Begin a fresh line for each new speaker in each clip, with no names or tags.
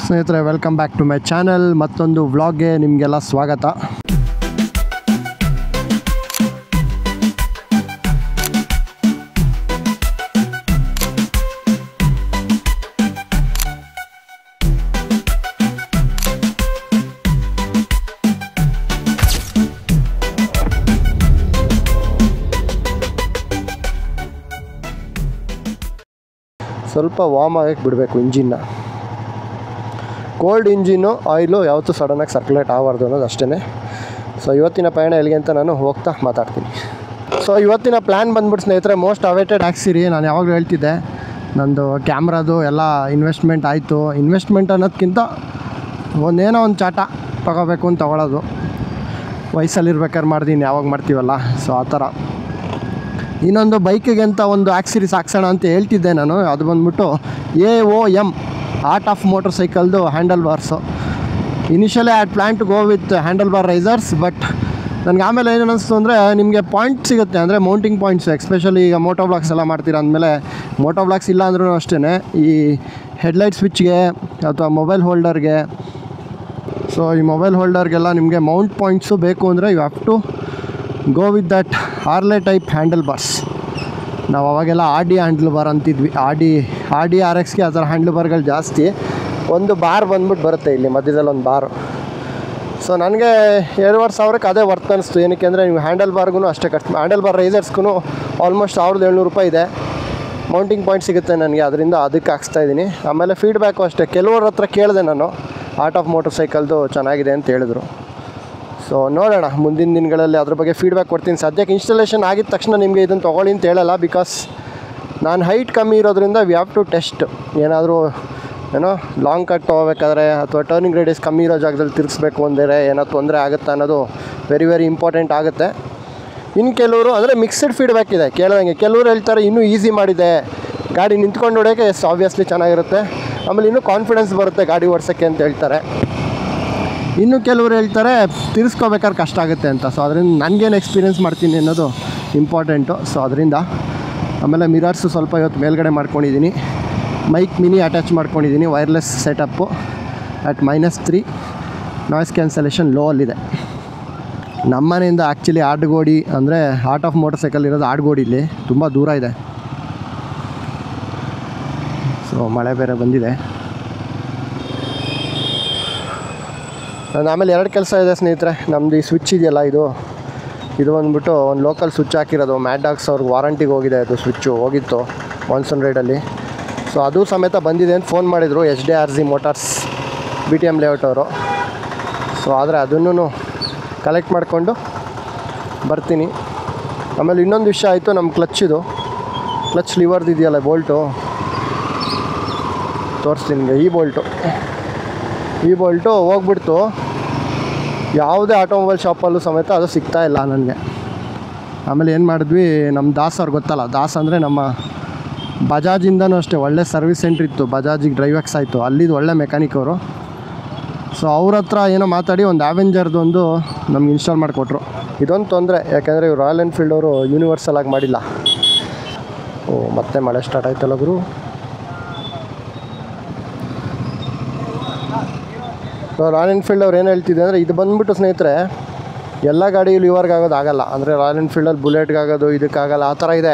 ಸ್ನೇಹಿತರೆ, welcome back to my channel. ಮತ್ತೊಂದು ವ್ಲಾಗ್ಗೆ ನಿಮಗೆಲ್ಲ ಸ್ವಾಗತ. ಸ್ವಲ್ಪ ವಾರ್ಮ್ ಆಗಕ್ಕೆ ಬಿಡಬೇಕು ಇಂಜಿನ್ನ. ಕೋಲ್ಡ್ ಇಂಜಿನ್ನು ಆಯಿಲು ಯಾವತ್ತೂ ಸಡನ್ನಾಗಿ ಸರ್ಕ್ಯುಲೇಟ್ ಆಗಬಾರ್ದು ಅನ್ನೋದು ಅಷ್ಟೇ. ಸೊ ಇವತ್ತಿನ ಪಯಣ ಎಲ್ಲಿಗೆ ಅಂತ ನಾನು ಹೋಗ್ತಾ ಮಾತಾಡ್ತೀನಿ. ಸೊ ಇವತ್ತಿನ ಪ್ಲ್ಯಾನ್ ಬಂದ್ಬಿಟ್ಟು ಸ್ನೇಹಿತರೆ, ಮೋಸ್ಟ್ ಅವೇಟೆಡ್ ಆಕ್ಸಿರಿ. ನಾನು ಯಾವಾಗಲೂ ಹೇಳ್ತಿದ್ದೆ, ನಂದು ಕ್ಯಾಮ್ರಾದು ಎಲ್ಲ ಇನ್ವೆಸ್ಟ್ಮೆಂಟ್ ಆಯಿತು. ಇನ್ವೆಸ್ಟ್ಮೆಂಟ್ ಅನ್ನೋದಕ್ಕಿಂತ ಒಂದೇನೋ ಒಂದು ಚಾಟ ತೊಗೋಬೇಕು ಅಂತ ತೊಗೊಳೋದು. ವಯಸ್ಸಲ್ಲಿರ್ಬೇಕಾದ್ರೆ ಮಾಡ್ತೀನಿ, ಯಾವಾಗ ಮಾಡ್ತೀವಲ್ಲ, ಸೊ ಆ ಥರ. ಇನ್ನೊಂದು ಬೈಕಿಗೆ ಅಂತ ಒಂದು ಆಕ್ಸಿರೀಸ್ ಹಾಕ್ಸೋಣ ಅಂತ ಹೇಳ್ತಿದ್ದೆ ನಾನು. ಅದು ಬಂದ್ಬಿಟ್ಟು AOM, ಆರ್ಟ್ ಆಫ್ ಮೋಟರ್ ಸೈಕಲ್ದು handle bars. Initially I had plan to go with handle bar risers, but ನನಗೆ ಆಮೇಲೆ ಏನು ಅನ್ನಿಸ್ತು ಅಂದರೆ, ನಿಮಗೆ ಪಾಯಿಂಟ್ ಸಿಗುತ್ತೆ, ಅಂದರೆ ಮೌಂಟಿಂಗ್ ಪಾಯಿಂಟ್ಸ್. ಎಸ್ಪೆಷಲಿ ಈಗ ಮೋಟೋ ಬ್ಲಾಗ್ಸ್ ಎಲ್ಲ ಮಾಡ್ತೀರಾ ಅಂದಮೇಲೆ, ಮೋಟೋ ಬ್ಲಾಗ್ಸ್ ಇಲ್ಲ ಅಂದ್ರೂ ಅಷ್ಟೇ, ಈ ಹೆಡ್ಲೈಟ್ ಸ್ವಿಚ್ಗೆ ಅಥವಾ ಮೊಬೈಲ್ ಹೋಲ್ಡರ್ಗೆ, ಸೊ ಈ ಮೊಬೈಲ್ ಹೋಲ್ಡರ್ಗೆಲ್ಲ ನಿಮಗೆ ಮೌಂಟ್ ಪಾಯಿಂಟ್ಸು ಬೇಕು ಅಂದರೆ you have to go with that Harley type handlebars. ನಾವು ಅವಾಗೆಲ್ಲ RD ಹ್ಯಾಂಡಲ್ ಬಾರ್ ಅಂತಿದ್ವಿ. RD RXಗೆ ಆ ಥರ ಹ್ಯಾಂಡಲ್ ಬಾರ್ಗಳು ಜಾಸ್ತಿ. ಒಂದು ಬಾರ್ ಬಂದ್ಬಿಟ್ಟು ಬರುತ್ತೆ ಇಲ್ಲಿ ಮಧ್ಯದಲ್ಲಿ ಒಂದು ಬಾರು. ಸೊ ನನಗೆ 2,500ಕ್ಕೆ ಅದೇ ವರ್ತ್ ಅನ್ನಿಸ್ತು. ಏನಕ್ಕೆ ಅಂದರೆ, ನೀವು ಹ್ಯಾಂಡಲ್ ಬಾರ್ಗೂ ಅಷ್ಟೇ ಖರ್ಚು. ಹ್ಯಾಂಡಲ್ ಬಾರ್ ರೈಸರ್ಸ್ಗೂ ಆಲ್ಮೋಸ್ಟ್ 1,700 ರೂಪಾಯಿ ಇದೆ. ಮೌಂಟಿಂಗ್ ಪಾಯಿಂಟ್ ಸಿಗುತ್ತೆ ನನಗೆ, ಅದರಿಂದ ಅದಕ್ಕೆ ಹಾಕ್ಸ್ತಾಯಿದ್ದೀನಿ. ಆಮೇಲೆ ಫೀಡ್ಬ್ಯಾಕು ಅಷ್ಟೇ, ಕೆಲವ್ರ ಹತ್ರ ಕೇಳಿದೆ ನಾನು, ಆರ್ಟ್ ಆಫ್ ಮೋಟರ್ ಸೈಕಲ್ದು ಚೆನ್ನಾಗಿದೆ ಅಂತ ಹೇಳಿದ್ರು. ಸೊ ನೋಡೋಣ, ಮುಂದಿನ ದಿನಗಳಲ್ಲಿ ಅದ್ರ ಬಗ್ಗೆ ಫೀಡ್ಬ್ಯಾಕ್ ಕೊಡ್ತೀನಿ. ಸದ್ಯಕ್ಕೆ ಇನ್ಸ್ಟಾಲೇಷನ್ ಆಗಿದ ತಕ್ಷಣ ನಿಮಗೆ ಇದನ್ನು ತೊಗೊಳ್ಳಿ ಅಂತ ಹೇಳಲ್ಲ, ಬಿಕಾಸ್ ನಾನು ಹೈಟ್ ಕಮ್ಮಿ ಇರೋದ್ರಿಂದ ವಿ ಹ್ಯಾವ್ ಟು ಟೆಸ್ಟ್. ಏನಾದರೂ ಲಾಂಗ್ ಕಟ್ ತೊಗೋಬೇಕಾದ್ರೆ ಅಥವಾ ಟರ್ನಿಂಗ್ ರೇಡಿಯಸ್ ಕಮ್ಮಿ ಇರೋ ಜಾಗದಲ್ಲಿ ತಿರುಗಿಸ್ಬೇಕು ಅಂದರೆ ಏನೋ ತೊಂದರೆ ಆಗುತ್ತಾ ಅನ್ನೋದು ವೆರಿ ವೆರಿ ಇಂಪಾರ್ಟೆಂಟ್ ಆಗುತ್ತೆ. ಇನ್ನು ಕೆಲವರು ಅಂದರೆ ಮಿಕ್ಸ್ಡ್ ಫೀಡ್ಬ್ಯಾಕ್ ಇದೆ ಕೇಳ್ದಂಗೆ. ಕೆಲವರು ಹೇಳ್ತಾರೆ ಇನ್ನೂ ಈಸಿ ಮಾಡಿದೆ, ಗಾಡಿ ನಿಂತ್ಕೊಂಡು ಹೊಡೆಯೋಕ್ಕೆ ಆಬ್ವಿಯಸ್ಲಿ ಚೆನ್ನಾಗಿರುತ್ತೆ, ಆಮೇಲೆ ಇನ್ನೂ ಕಾನ್ಫಿಡೆನ್ಸ್ ಬರುತ್ತೆ ಗಾಡಿ ಓಡಿಸೋಕ್ಕೆ ಅಂತ ಹೇಳ್ತಾರೆ. ಇನ್ನು ಕೆಲವರು ಹೇಳ್ತಾರೆ ತಿರ್ಸ್ಕೋಬೇಕಾದ್ರೆ ಕಷ್ಟ ಆಗುತ್ತೆ ಅಂತ. ಸೊ ಅದರಿಂದ ನನಗೇನು ಎಕ್ಸ್ಪೀರಿಯೆನ್ಸ್ ಮಾಡ್ತೀನಿ ಅನ್ನೋದು ಇಂಪಾರ್ಟೆಂಟು. ಸೊ ಅದರಿಂದ ಆಮೇಲೆ ಮಿರರ್ಸು ಸ್ವಲ್ಪ ಇವತ್ತು ಮೇಲ್ಗಡೆ ಮಾಡ್ಕೊಂಡಿದ್ದೀನಿ. ಮೈಕ್ ಮಿನಿ ಅಟ್ಯಾಚ್ ಮಾಡ್ಕೊಂಡಿದ್ದೀನಿ, wireless setup at -3. Noise cancellation low ಅಲ್ಲಿದೆ. ನಮ್ಮ ಮನೆಯಿಂದ ಆ್ಯಕ್ಚುಲಿ ಆಡ್ಗೋಡಿ ಅಂದರೆ ಆರ್ಟ್ ಆಫ್ ಮೋಟರ್ ಸೈಕಲ್ ಇರೋದು ಆಡ್ಗೋಡಿಲಿ, ತುಂಬ ದೂರ ಇದೆ. ಸೊ ಮಳೆ ಬೇರೆ ಬಂದಿದೆ. ಆಮೇಲೆ 2 ಕೆಲಸ ಇದೆ ಸ್ನೇಹಿತರೆ. ನಮ್ಮದು ಈ ಸ್ವಿಚ್ ಇದೆಯಲ್ಲ, ಇದು ಬಂದ್ಬಿಟ್ಟು ಒಂದು ಲೋಕಲ್ ಸ್ವಿಚ್ ಹಾಕಿರೋದು. ಮ್ಯಾಡ್ ಡಾಗ್ಸ್ ಅವ್ರಿಗೆ ವಾರಂಟಿಗೆ ಹೋಗಿದೆ, ಅದು ಸ್ವಿಚ್ಚು ಹೋಗಿತ್ತು ಮಾನ್ಸೂನ್ ರೈಡಲ್ಲಿ. ಸೊ ಅದು ಸಮೇತ ಬಂದಿದೆ ಅಂತ ಫೋನ್ ಮಾಡಿದರು HDRZ ಮೋಟಾರ್ಸ್ BTM ಲೇಔಟ್ ಅವರು. ಸೊ ಆದರೆ ಅದನ್ನು ಕಲೆಕ್ಟ್ ಮಾಡಿಕೊಂಡು ಬರ್ತೀನಿ. ಆಮೇಲೆ ಇನ್ನೊಂದು ವಿಷಯ ಆಯಿತು, ನಮ್ಮ ಕ್ಲಚ್ ಲಿವರ್ದು ಇದೆಯಲ್ಲ ಬೋಲ್ಟು, ತೋರಿಸ್ತೀನಿ ನಿಮಗೆ. ಈ ಬೋಲ್ಟು ಹೋಗ್ಬಿಡ್ತು. ಯಾವುದೇ ಆಟೋಮೊಬೈಲ್ ಶಾಪಲ್ಲೂ ಸಮೇತ ಅದು ಸಿಗ್ತಾಯಿಲ್ಲ ನನಗೆ. ಆಮೇಲೆ ಏನು ಮಾಡಿದ್ವಿ, ನಮ್ಮ ದಾಸ್ ಅವ್ರು ಗೊತ್ತಲ್ಲ, ದಾಸ್ ಅಂದರೆ ನಮ್ಮ ಬಜಾಜಿಂದನೂ ಅಷ್ಟೇ ಒಳ್ಳೆ ಸರ್ವಿಸ್ ಸೆಂಟ್ರ್ ಇತ್ತು. ಬಜಾಜಿಗೆ ಡ್ರೈವೆಕ್ಸ್ ಆಯಿತು, ಅಲ್ಲಿದ್ದು ಒಳ್ಳೆ ಮೆಕ್ಯಾನಿಕ್ ಅವರು. ಸೊ ಅವ್ರ ಹತ್ರ ಏನೋ ಮಾತಾಡಿ ಒಂದು ಅವೆಂಜರ್ದು ಒಂದು ನಮ್ಗೆ ಇನ್ಸ್ಟಾಲ್ ಮಾಡಿಕೊಟ್ರು. ಇದೊಂದು ತೊಂದರೆ, ಯಾಕೆಂದರೆ ಇವರು ರಾಯಲ್ ಎನ್ಫೀಲ್ಡ್ ಅವರು ಯೂನಿವರ್ಸಲ್ ಆಗಿ ಮಾಡಿಲ್ಲ. ಮತ್ತೆ ಮಳೆ ಸ್ಟಾರ್ಟ್ ಆಯ್ತಲ್ಲ ಗುರು. ರಾಯಲ್ ಎನ್ಫೀಲ್ಡ್ ಅವ್ರು ಏನು ಹೇಳ್ತಿದ್ದೆ ಅಂದರೆ, ಇದು ಬಂದುಬಿಟ್ಟು ಸ್ನೇಹಿತರೆ ಎಲ್ಲ ಗಾಡಿಯಲ್ಲಿ ಇವ್ರಿಗೆ ಆಗೋದಾಗಲ್ಲ. ಅಂದರೆ ರಾಯಲ್ ಎನ್ಫೀಲ್ಡಲ್ಲಿ ಬುಲೆಟ್ಗಾಗೋದು, ಇದಕ್ಕಾಗಲ್ಲ, ಆ ಥರ ಇದೆ.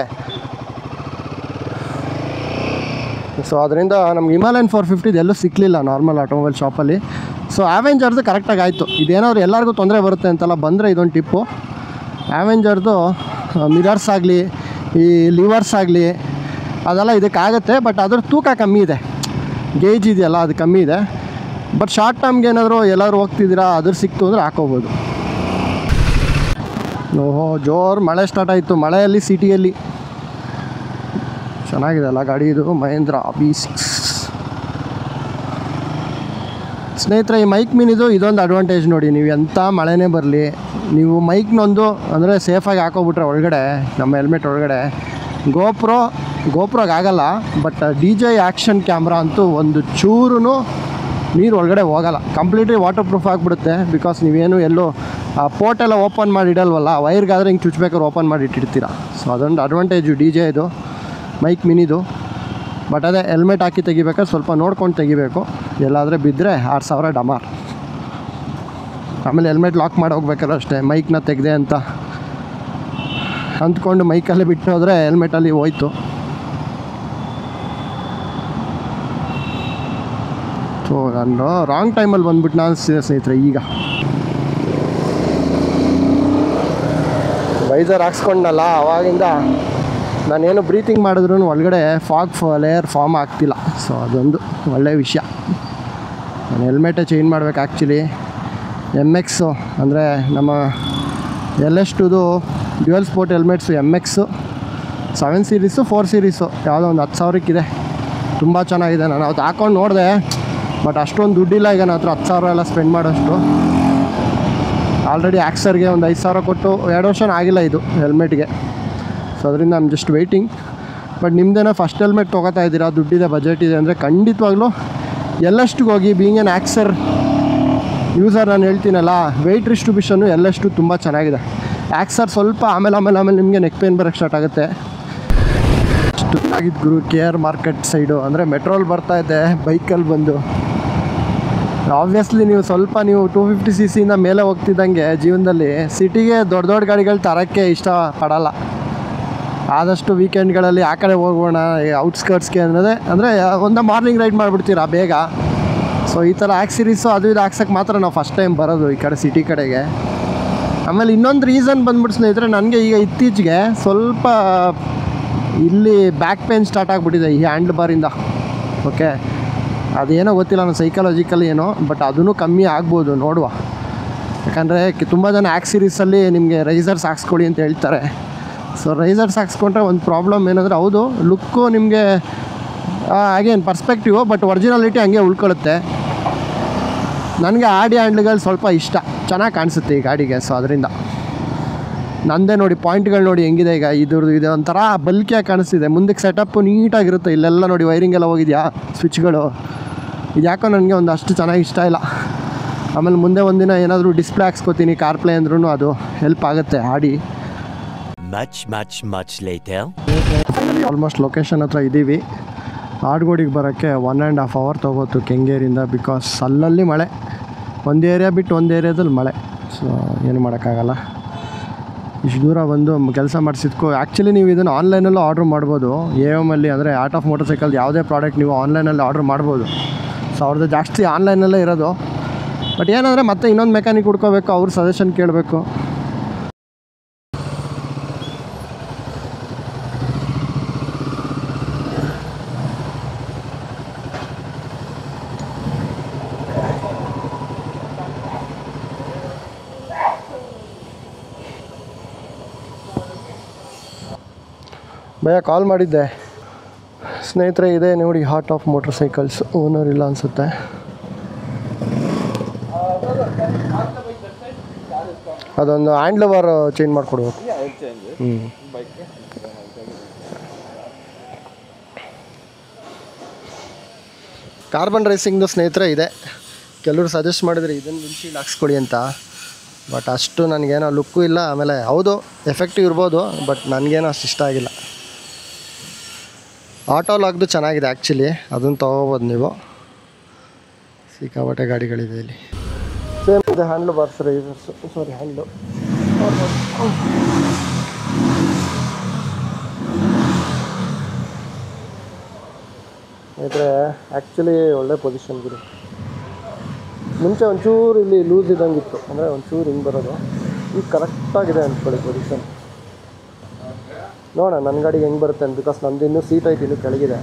ಸೊ ಅದರಿಂದ ನಮ್ಗೆ ಹಿಮಾಲಯನ್ 450 ಎಲ್ಲೂ ಸಿಕ್ಕಲಿಲ್ಲ ನಾರ್ಮಲ್ ಆಟೋಮೊಬೈಲ್ ಶಾಪಲ್ಲಿ. ಸೊ ಅವೆಂಜರ್ದು ಕರೆಕ್ಟಾಗಿ ಆಯಿತು. ಇದೇನಾದ್ರು ಎಲ್ಲರಿಗೂ ತೊಂದರೆ ಬರುತ್ತೆ ಅಂತಲ್ಲ, ಬಂದರೆ ಇದೊಂದು ಟಿಪ್ಪು. ಅವೆಂಜರ್ದು ಮಿರರ್ಸ್ ಆಗಲಿ, ಈ ಲಿವರ್ಸ್ ಆಗಲಿ, ಅದೆಲ್ಲ ಇದಕ್ಕಾಗುತ್ತೆ. ಬಟ್ ಅದ್ರ ತೂಕ ಕಮ್ಮಿ ಇದೆ, ಗೇಜ್ ಇದೆಯಲ್ಲ ಅದು ಕಮ್ಮಿ ಇದೆ. ಬಟ್ ಶಾರ್ಟ್ ಟರ್ಮ್ಗೆ ಏನಾದರೂ ಎಲ್ಲರೂ ಹೋಗ್ತಿದ್ದೀರಾ, ಅದ್ರ ಸಿಕ್ತು ಅಂದರೆ ಹಾಕೋಬೋದು. ಜೋರು ಮಳೆ ಸ್ಟಾರ್ಟ್ ಆಯಿತು. ಮಳೆಯಲ್ಲಿ ಸಿಟಿಯಲ್ಲಿ ಚೆನ್ನಾಗಿದೆ ಅಲ್ಲ ಗಾಡಿ. ಇದು ಮಹೇಂದ್ರ B6 ಸ್ನೇಹಿತರೆ. ಈ ಮೈಕ್ ಮಿನಿದು ಇದೊಂದು ಅಡ್ವಾಂಟೇಜ್ ನೋಡಿ, ನೀವು ಎಂಥ ಮಳೆನೇ ಬರಲಿ, ನೀವು ಮೈಕ್ನೊಂದು ಅಂದರೆ ಸೇಫಾಗಿ ಹಾಕೋಬಿಟ್ರೆ ಒಳಗಡೆ, ನಮ್ಮ ಹೆಲ್ಮೆಟ್ ಒಳಗಡೆ. ಗೋಪ್ರೋಗೆ ಆಗಲ್ಲ, ಬಟ್ DJI ಆ್ಯಕ್ಷನ್ ಕ್ಯಾಮ್ರಾ ಅಂತೂ ಒಂದು ಚೂರು ನೀರು ಒಳಗಡೆ ಹೋಗಲ್ಲ. ಕಂಪ್ಲೀಟ್ಲಿ ವಾಟರ್ ಪ್ರೂಫ್ ಆಗಿಬಿಡುತ್ತೆ. ಬಿಕಾಸ್ ನೀವೇನು ಎಲ್ಲೋ ಪೋರ್ಟೆಲ್ಲ ಓಪನ್ ಮಾಡಿ ಇಡಲ್ವಲ್ಲ, ವೈರ್ಗಾದರೆ ಹಿಂಗೆ ಚುಚ್ಬೇಕಾದ್ರೆ ಓಪನ್ ಮಾಡಿ ಇಟ್ಟಿರ್ತೀರ. ಸೊ ಅದೊಂದು ಅಡ್ವಾಂಟೇಜು DJIದು ಮೈಕ್ ಮಿನಿದು. ಬಟ್ ಅದೇ ಹೆಲ್ಮೆಟ್ ಹಾಕಿ ತೆಗಿಬೇಕಾದ್ರೆ ಸ್ವಲ್ಪ ನೋಡ್ಕೊಂಡು ತೆಗಿಬೇಕು, ಎಲ್ಲಾದರೆ ಬಿದ್ದರೆ 6,000 ಡಮಾರ್. ಆಮೇಲೆ ಹೆಲ್ಮೆಟ್ ಲಾಕ್ ಮಾಡಿ ಹೋಗ್ಬೇಕಲ್ಲ ಅಷ್ಟೇ, ಮೈಕ್ನ ತೆಗೆದೆ ಅಂತ ಅಂದ್ಕೊಂಡು ಮೈಕಲ್ಲೇ ಬಿಟ್ಟು ಹೋದರೆ ಹೆಲ್ಮೆಟಲ್ಲಿ ಹೋಯ್ತು. ಸೊ ನಾನು ರಾಂಗ್ ಟೈಮಲ್ಲಿ ಬಂದ್ಬಿಟ್ಟು ನಾನು ಸ್ನೇಹಿತರೆ. ಈಗ ವೈಸರ್ ಹಾಕ್ಸ್ಕೊಂಡಲ್ಲ, ಆವಾಗಿಂದ ನಾನೇನು ಬ್ರೀತಿಂಗ್ ಮಾಡಿದ್ರೂ ಒಳಗಡೆ ಫಾಗ್ ಲೇಯರ್ ಫಾರ್ಮ್ ಆಗ್ತಿಲ್ಲ. ಸೊ ಅದೊಂದು ಒಳ್ಳೆಯ ವಿಷಯ. ನಾನು ಹೆಲ್ಮೆಟೇ ಚೇಂಜ್ ಮಾಡ್ಬೇಕು ಆ್ಯಕ್ಚುಲಿ. MX ಅಂದರೆ ನಮ್ಮ LS2ದು dual sport helmets MX 7 series 4 series ಯಾವುದೋ ಒಂದು 10,000ಕ್ಕಿದೆ. ತುಂಬ ಚೆನ್ನಾಗಿದೆ. ನಾನು ಅದು ಹಾಕ್ಕೊಂಡು ನೋಡಿದೆ, ಬಟ್ ಅಷ್ಟೊಂದು ದುಡ್ಡಿಲ್ಲ ಈಗ ನನ್ನ ಹತ್ರ 10,000 ಎಲ್ಲ ಸ್ಪೆಂಡ್ ಮಾಡೋಷ್ಟು. ಆಲ್ರೆಡಿ ಆಕ್ಸರ್ಗೆ ಒಂದು 5,000 ಕೊಟ್ಟು 2 ವರ್ಷ ಆಗಿಲ್ಲ ಇದು ಹೆಲ್ಮೆಟ್ಗೆ. ಸೊ ಅದರಿಂದ I am just waiting. But ನಿಮ್ಮದೇನೋ ಫಸ್ಟ್ ಹೆಲ್ಮೆಟ್ ತೊಗೋತಾ ಇದ್ದೀರಾ, ದುಡ್ಡಿದೆ, ಬಜೆಟ್ ಇದೆ ಅಂದರೆ ಖಂಡಿತವಾಗ್ಲೂ LS2ಗೆ ಹೋಗಿ. ಬೀಯಿಂಗ್ ಎನ್ ಆಕ್ಸರ್ ಯೂಸರ್ ನಾನು ಹೇಳ್ತೀನಲ್ಲ, ವೆಯ್ಟ್ ಡಿಸ್ಟ್ರಿಬ್ಯೂಷನ್ನು LS2 ತುಂಬ ಚೆನ್ನಾಗಿದೆ. ಆಕ್ಸರ್ ಸ್ವಲ್ಪ ಆಮೇಲೆ ನಿಮಗೆ ನೆಕ್ ಪೇನ್ ಬರೋಕ್ಕೆ ಸ್ಟಾರ್ಟ್ ಆಗುತ್ತೆ. ಅಷ್ಟು ಆಗಿದ್ದು ಗುರು KR ಮಾರ್ಕೆಟ್ ಸೈಡು, ಅಂದರೆ ಮೆಟ್ರೋಲ್ ಬರ್ತಾಯಿದ್ದೆ ಬೈಕಲ್ಲಿ ಬಂದು. ಆಬ್ವಿಯಸ್ಲಿ ನೀವು 250cc ಮೇಲೆ ಹೋಗ್ತಿದ್ದಂಗೆ ಜೀವನದಲ್ಲಿ ಸಿಟಿಗೆ ದೊಡ್ಡ ಗಾಡಿಗಳು ತರೋಕ್ಕೆ ಇಷ್ಟಪಡಲ್ಲ. ಆದಷ್ಟು ವೀಕೆಂಡ್ಗಳಲ್ಲಿ ಆ ಕಡೆ ಹೋಗೋಣ ಔಟ್ಸ್ಕರ್ಟ್ಸ್ಗೆ ಅಂದರೆ ಒಂದು ಮಾರ್ನಿಂಗ್ ರೈಡ್ ಮಾಡಿಬಿಡ್ತೀರಾ ಬೇಗ. ಸೊ ಈ ಥರ ಆಕ್ಸಿರೀಸು ಅದು ಇದು ಹಾಕ್ಸೋಕ್ಕೆ ಮಾತ್ರ ನಾವು ಫಸ್ಟ್ ಟೈಮ್ ಬರೋದು ಈ ಕಡೆ ಸಿಟಿ ಕಡೆಗೆ. ಆಮೇಲೆ ಇನ್ನೊಂದು ರೀಸನ್ ಬಂದ್ಬಿಟ್ಟು ಸ್ನೇಹಿತರೆ, ನನಗೆ ಈಗ ಇತ್ತೀಚೆಗೆ ಸ್ವಲ್ಪ ಇಲ್ಲಿ ಬ್ಯಾಕ್ ಪೇನ್ ಸ್ಟಾರ್ಟ್ ಆಗಿಬಿಟ್ಟಿದೆ ಈ ಹ್ಯಾಂಡ್ ಬಾರಿಂದ. ಓಕೆ, ಅದೇನೋ ಗೊತ್ತಿಲ್ಲ, ನಾನು ಸೈಕಾಲಜಿಕಲ್ ಏನೋ, ಬಟ್ ಅದೂ ಕಮ್ಮಿ ಆಗ್ಬೋದು, ನೋಡುವ. ಯಾಕಂದರೆ ತುಂಬ ಜನ ಆಕ್ಸಿರೀಸಲ್ಲಿ ನಿಮಗೆ ರೈಸರ್ಸ್ ಹಾಕ್ಸ್ಕೊಳ್ಳಿ ಅಂತ ಹೇಳ್ತಾರೆ. ಸೊ ರೈಸರ್ಸ್ ಹಾಕ್ಸ್ಕೊಂಡ್ರೆ ಒಂದು ಪ್ರಾಬ್ಲಮ್ ಏನಂದರೆ, ಹೌದು ಲುಕ್ಕು ನಿಮಗೆ ಅಗೇನ್ ಪರ್ಸ್ಪೆಕ್ಟಿವು, ಬಟ್ ಒರಿಜಿನಾಲಿಟಿ ಹಂಗೆ ಉಳ್ಕೊಳ್ಳುತ್ತೆ. ನನಗೆ ಆಡಿ ಹ್ಯಾಂಡ್ಲ್ಗಳು ಸ್ವಲ್ಪ ಇಷ್ಟ, ಚೆನ್ನಾಗಿ ಕಾಣಿಸುತ್ತೆ ಈ ಗಾಡಿಗೆ. ಸೊ ಅದರಿಂದ ನಂದೇ ನೋಡಿ ಪಾಯಿಂಟ್ಗಳು ನೋಡಿ ಹೆಂಗಿದೆ ಈಗ. ಇದು ಒಂಥರ ಬಲ್ಕಿಯಾಗಿ ಕಾಣಿಸ್ತಿದೆ. ಮುಂದಕ್ಕೆ ಸೆಟಪ್ಪು ನೀಟಾಗಿರುತ್ತೆ. ಇಲ್ಲೆಲ್ಲ ನೋಡಿ ವೈರಿಂಗ್ ಎಲ್ಲ ಹೋಗಿದೆಯಾ, ಸ್ವಿಚ್ಗಳು. ಇದು ಯಾಕೋ ನನಗೆ ಒಂದು ಅಷ್ಟು ಚೆನ್ನಾಗಿ ಇಷ್ಟ ಇಲ್ಲ. ಆಮೇಲೆ ಮುಂದೆ ಒಂದಿನ ಏನಾದರೂ ಡಿಸ್ಪ್ಲೇ ಹಾಕ್ಸ್ಕೊತೀನಿ ಕಾರ್ಪ್ಲೇ ಅಂದ್ರೂ ಅದು ಹೆಲ್ಪ್ ಆಗುತ್ತೆ ಆಡಿ. ಆಲ್ಮೋಸ್ಟ್ ಲೊಕೇಶನ್ ಹತ್ರ ಇದ್ದೀವಿ. ಆಡ್ಗೋಡಿಗೆ ಬರೋಕ್ಕೆ 1.5 hour ತೊಗೋತು ಕೆಂಗೇರಿಯಿಂದ. ಬಿಕಾಸ್ ಅಲ್ಲಲ್ಲಿ ಮಳೆ, ಒಂದು ಏರಿಯಾ ಬಿಟ್ಟು ಒಂದು ಏರಿಯಾದಲ್ಲಿ ಮಳೆ. ಸೊ ಏನು ಮಾಡೋಕ್ಕಾಗಲ್ಲ. ಇಷ್ಟು ದೂರ ಬಂದು ಕೆಲಸ ಮಾಡಿಸಿದ್ಕೋ. ಆ್ಯಕ್ಚುಲಿ ನೀವು ಇದನ್ನು ಆನ್ಲೈನಲ್ಲೂ ಆರ್ಡ್ರ್ ಮಾಡ್ಬೋದು. AOMಲ್ಲಿ ಅಂದರೆ ಆರ್ಟ್ ಆಫ್ ಮೋಟರ್ ಸೈಕಲ್ ಯಾವುದೇ ಪ್ರಾಡಕ್ಟ್ ನೀವು ಆನ್ಲೈನಲ್ಲಿ ಆರ್ಡ್ರ್ ಮಾಡ್ಬೋದು. ಸೊ ಅವ್ರದ್ದು ಜಾಸ್ತಿ ಆನ್ಲೈನಲ್ಲೇ ಇರೋದು. ಬಟ್ ಏನಂದರೆ ಮತ್ತೆ ಇನ್ನೊಂದು ಮೆಕ್ಯಾನಿಕ್ ಹುಡ್ಕೋಬೇಕು, ಅವ್ರ ಸಜೆಷನ್ ಕೇಳಬೇಕು. ಭಯ ಕಾಲ್ ಮಾಡಿದ್ದೆ ಸ್ನೇಹಿತರೆ. ಇದೆ ನೋಡಿ art of motor cycles. Owner ಇಲ್ಲ ಅನಿಸುತ್ತೆ. ಅದೊಂದು ಹ್ಯಾಂಡ್ ಲವರ್ ಚೇಂಜ್ ಮಾಡಿಕೊಡ್ಬೇಕು. ಕಾರ್ಬನ್ ರೇಸಿಂಗ್ದು ಸ್ನೇಹಿತರೆ ಇದೆ. ಕೆಲವರು ಸಜೆಸ್ಟ್ ಮಾಡಿದರೆ ಇದನ್ನು ವಿಂಡ್ಶೀಲ್ಡ್ ಹಾಕ್ಸ್ಕೊಡಿ ಅಂತ. ಬಟ್ ಅಷ್ಟು ನನಗೇನೋ ಲುಕ್ಕು ಇಲ್ಲ. ಆಮೇಲೆ ಹೌದು ಎಫೆಕ್ಟಿವ್ ಇರ್ಬೋದು, ಬಟ್ ನನಗೇನೋ ಅಷ್ಟು ಇಷ್ಟ ಆಗಿಲ್ಲ. ಆಟೋ ಲಾಕ್ದು ಚೆನ್ನಾಗಿದೆ ಆ್ಯಕ್ಚುಲಿ, ಅದನ್ನು ತೊಗೋಬೋದು ನೀವು. ಸಿಕ್ಕಾಪಟ್ಟೆ ಗಾಡಿಗಳಿದೆ ಇಲ್ಲಿ. ಸೇಮ್ ಇದೆ ಹ್ಯಾಂಡ್ಲು ಬಾರ್ಸ್ ರೈಸರ್ಸು, ಸಾರಿ ಹ್ಯಾಂಡ್ಲು. ಸ್ನೇಹಿತರೆ ಆ್ಯಕ್ಚುಲಿ ಒಳ್ಳೆ ಪೊಸಿಷನ್ ಗುರು. ಮುಂಚೆ ಒಂಚೂರು ಇಲ್ಲಿ ಲೂಸ್ ಇದ್ದಂಗಿತ್ತು, ಅಂದರೆ ಒಂಚೂರು ಹಿಂಗೆ ಬರೋದು. ಈಗ ಕರೆಕ್ಟಾಗಿದೆ ಅಂದ್ಕೊಳ್ಳಿ ಪೊಸಿಷನ್. ನೋಡೋಣ ನನ್ನ ಗಾಡಿಗೆ ಹೆಂಗೆ ಬರುತ್ತೆ ಅಂತ. ಬಿಕಾಸ್ ನಂದು ಇನ್ನೂ ಸೀಟ್ ಐತೆ, ಇನ್ನೂ ಕೆಳಗಿದೆ.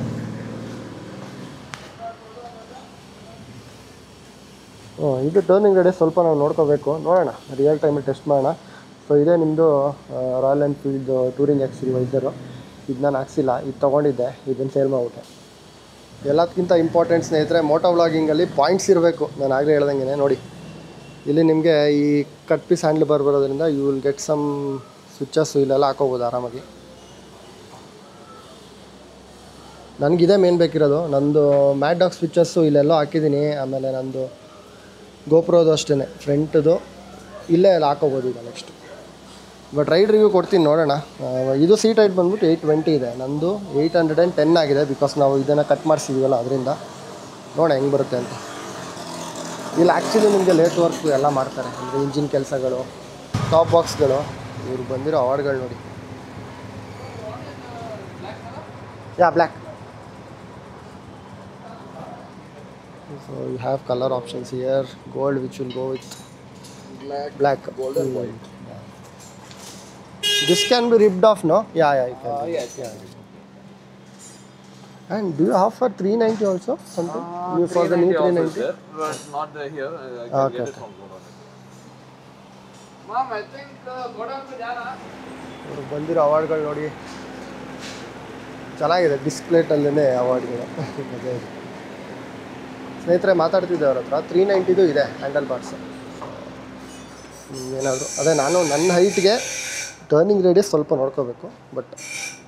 ಇದು ಟರ್ನಿಂಗ್ ರೇಡಿಯಸ್ ಸ್ವಲ್ಪ ನಾವು ನೋಡ್ಕೋಬೇಕು. ನೋಡೋಣ, ರಿಯಲ್ ಟೈಮಲ್ಲಿ ಟೆಸ್ಟ್ ಮಾಡೋಣ. ಸೊ ಇದೇ ನಿಮ್ಮದು royal Enfield touring expiry visor. ಇದು ನಾನು ಹಾಕ್ಸಿಲ್ಲ, ಇದು ತೊಗೊಂಡಿದ್ದೆ, ಇದನ್ನು ಸೇಲ್ ಮಾಡಿಬಿಟ್ಟೆ. ಎಲ್ಲದಕ್ಕಿಂತ ಇಂಪಾರ್ಟೆಂಟ್ ಸ್ನೇಹಿತರೆ, ಮೋಟೋ ವ್ಲಾಗಿಂಗಲ್ಲಿ ಪಾಯಿಂಟ್ಸ್ ಇರಬೇಕು. ನಾನು ಆಗಲೇ ಹೇಳ್ದಂಗೆ ನೋಡಿ, ಇಲ್ಲಿ ನಿಮಗೆ ಈ ಕಟ್ ಪೀಸ್ ಹ್ಯಾಂಡ್ಲ್ ಬರೋದ್ರಿಂದ you will get some switches ಇಲ್ಲೆಲ್ಲ ಹಾಕೋಬೋದು ಆರಾಮಾಗಿ. ನನಗಿದೆ ಮೇನ್ ಬೇಕಿರೋದು. ನಂದು ಮ್ಯಾಡ್ ಡಾಗ್ ಸ್ವಿಚ್ಚಸ್ಸು ಇಲ್ಲೆಲ್ಲೋ ಹಾಕಿದ್ದೀನಿ. ಆಮೇಲೆ ನಂದು ಗೋಪ್ರೋದು ಅಷ್ಟೇ ಫ್ರಂಟ್ದು ಇಲ್ಲೇ ಎಲ್ಲ ಹಾಕೋಬೋದು ಈಗ ನೆಕ್ಸ್ಟ್. ಬಟ್ ರೈಡ್ ರಿವ್ಯೂ ಕೊಡ್ತೀನಿ ನೋಡೋಣ. ಇದು ಸೀಟ್ ಹೈಟ್ ಬಂದ್ಬಿಟ್ಟು 820 ಇದೆ, ನಂದು 810 ಆಗಿದೆ, ಬಿಕಾಸ್ ನಾವು ಇದನ್ನು ಕಟ್ ಮಾಡಿಸಿದ್ದೀವಲ್ಲ ಅದರಿಂದ. ನೋಡೋಣ ಹೆಂಗೆ ಬರುತ್ತೆ ಅಂತ. ಇಲ್ಲಿ ಆ್ಯಕ್ಚುಲಿ ನಿಮಗೆ ಲೇಟ್ ವರ್ಕ್ ಎಲ್ಲ ಮಾಡ್ತಾರೆ, ಅಂದರೆ ಇಂಜಿನ್ ಕೆಲಸಗಳು, ಟಾಪ್ ಬಾಕ್ಸ್ಗಳು. ಇವ್ರು ಬಂದಿರೋ ಅವಾರ್ಡ್ಗಳು ನೋಡಿ. ಯಾ black. So you have color options here, gold which will go with black, gold and white. This can be ripped off, no? Yeah, you can.
Yes.
And do you have for 390 also something? You for the new 390?
But not here. I can get it from Godown. Mom, I think Godown ko jana.
ಇವರು ಬಂದಿರೋ ಅವಾರ್ಡ್ಗಳು ನೋಡಿ, ಚೆನ್ನಾಗಿದೆ. ಡಿಸ್ಪ್ಲೇಟಲ್ಲೇ ಅವಾರ್ಡ್ಗಳು. ಸ್ನೇಹಿತರೆ ಮಾತಾಡ್ತಿದ್ದೆ ಅವ್ರ ಹತ್ರ. 390 ಇದೆ handle bars. ಏನಾದರೂ ಅದೇ ನಾನು ನನ್ನ ಹೈಟ್ಗೆ ಟರ್ನಿಂಗ್ ರೇಡಿಯಸ್ ಸ್ವಲ್ಪ ನೋಡ್ಕೋಬೇಕು, ಬಟ್